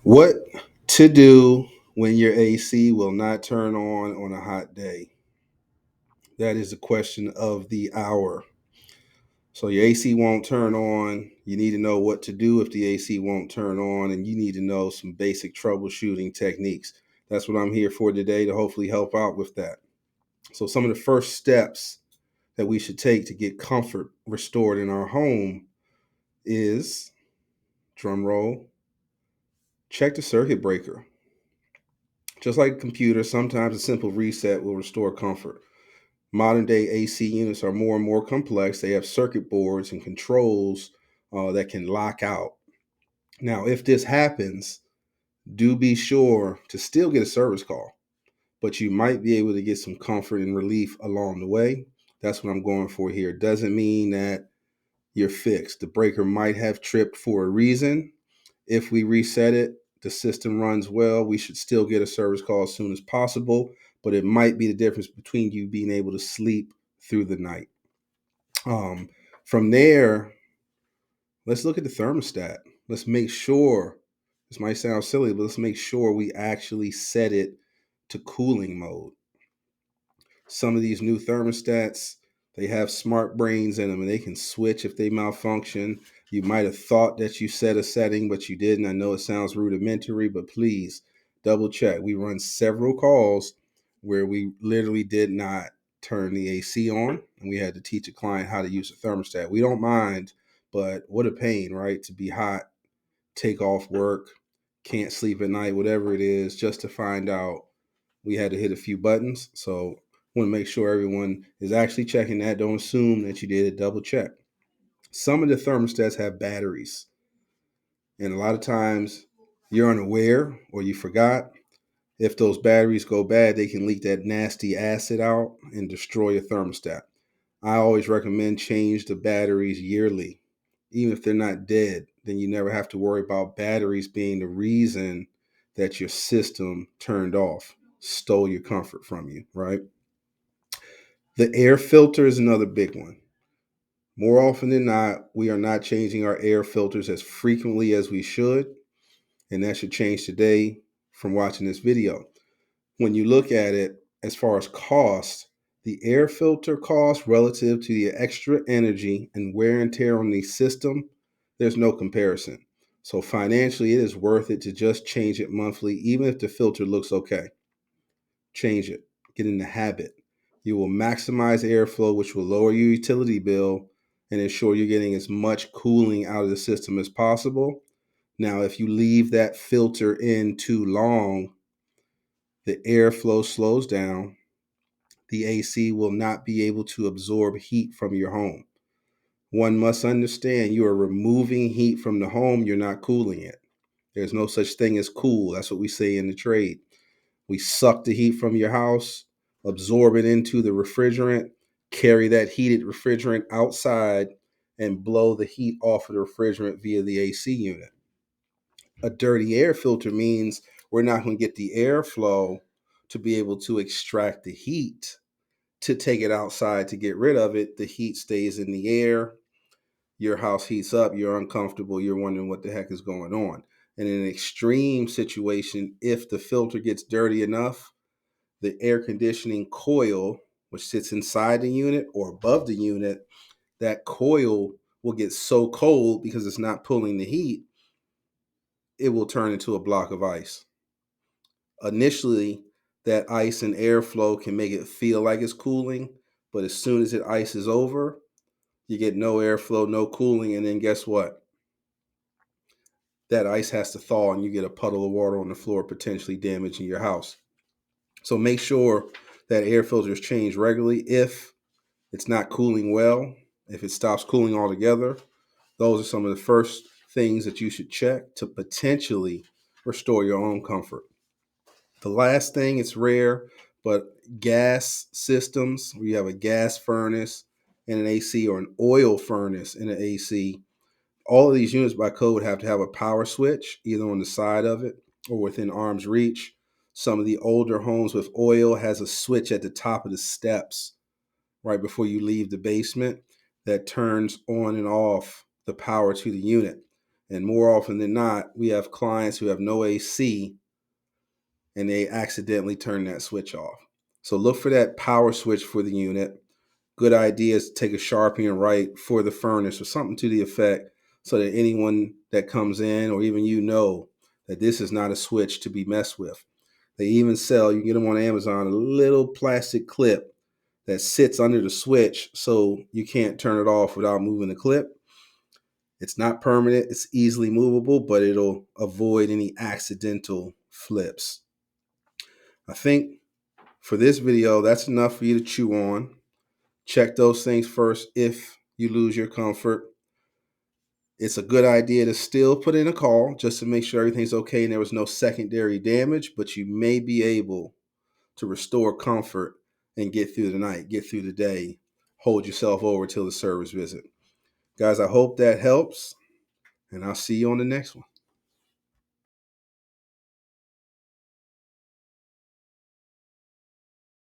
What to do when your AC will not turn on a hot day? That is the question of the hour. So your AC won't turn on. You need to know what to do if the AC won't turn on, and you need to know some basic troubleshooting techniques. That's what I'm here for today to hopefully help out with that. So some of the first steps that we should take to get comfort restored in our home is, drum roll, check the circuit breaker. Just like a computer, sometimes a simple reset will restore comfort. Modern day AC units are more and more complex. They have circuit boards and controls that can lock out. Now, if this happens, do be sure to still get a service call, but you might be able to get some comfort and relief along the way. That's what I'm going for here. Doesn't mean that you're fixed. The breaker might have tripped for a reason. If we reset it, the system runs well, we should still get a service call as soon as possible, but it might be the difference between you being able to sleep through the night. From there, let's look at the thermostat. Let's make sure, this might sound silly, but let's make sure we actually set it to cooling mode. Some of these new thermostats, they have smart brains in them and they can switch if they malfunction. You might have thought that you set a setting, but you didn't. I know it sounds rudimentary, but please double check. We run several calls where we literally did not turn the AC on, and we had to teach a client how to use a thermostat. We don't mind, but what a pain, right? To be hot, take off work, can't sleep at night, whatever it is, just to find out we had to hit a few buttons. So want to make sure everyone is actually checking that. Don't assume that you did it, double check. Some of the thermostats have batteries, and a lot of times you're unaware or you forgot. If those batteries go bad, they can leak that nasty acid out and destroy your thermostat. I always recommend change the batteries yearly. Even if they're not dead, then you never have to worry about batteries being the reason that your system turned off, stole your comfort from you, right? The air filter is another big one. More often than not, we are not changing our air filters as frequently as we should, and that should change today from watching this video. When you look at it as far as cost, the air filter cost relative to the extra energy and wear and tear on the system, there's no comparison. So financially, it is worth it to just change it monthly, even if the filter looks okay. Change it. Get in the habit. You will maximize airflow, which will lower your utility bill and ensure you're getting as much cooling out of the system as possible. Now, if you leave that filter in too long, the airflow slows down. The AC will not be able to absorb heat from your home. One must understand you are removing heat from the home, you're not cooling it. There's no such thing as cool. That's what we say in the trade. We suck the heat from your house, absorb it into the refrigerant, carry that heated refrigerant outside, and blow the heat off of the refrigerant via the AC unit. A dirty air filter means we're not going to get the airflow to be able to extract the heat to take it outside to get rid of it. The heat stays in the air. Your house heats up. You're uncomfortable. You're wondering what the heck is going on. And in an extreme situation, if the filter gets dirty enough, the air conditioning coil, which sits inside the unit or above the unit, that coil will get so cold because it's not pulling the heat, it will turn into a block of ice. Initially, that ice and airflow can make it feel like it's cooling, but as soon as it ices over, you get no airflow, no cooling, and then guess what? That ice has to thaw and you get a puddle of water on the floor, potentially damaging your house. So make sure that air filter is changed regularly. If it's not cooling well, if it stops cooling altogether, those are some of the first things that you should check to potentially restore your own comfort. The last thing, it's rare, but gas systems, where you have a gas furnace and an AC or an oil furnace and an AC, all of these units by code have to have a power switch either on the side of it or within arm's reach. Some of the older homes with oil has a switch at the top of the steps right before you leave the basement that turns on and off the power to the unit. And more often than not, we have clients who have no AC and they accidentally turn that switch off. So look for that power switch for the unit. Good idea is to take a Sharpie and write for the furnace or something to the effect, so that anyone that comes in or even know that this is not a switch to be messed with. They even sell, you can get them on Amazon, a little plastic clip that sits under the switch so you can't turn it off without moving the clip. It's not permanent, it's easily movable, but it'll avoid any accidental flips. I think for this video, that's enough for you to chew on. Check those things first if you lose your comfort. It's a good idea to still put in a call just to make sure everything's okay and there was no secondary damage, but you may be able to restore comfort and get through the night, get through the day, hold yourself over till the service visit. Guys, I hope that helps, and I'll see you on the next one.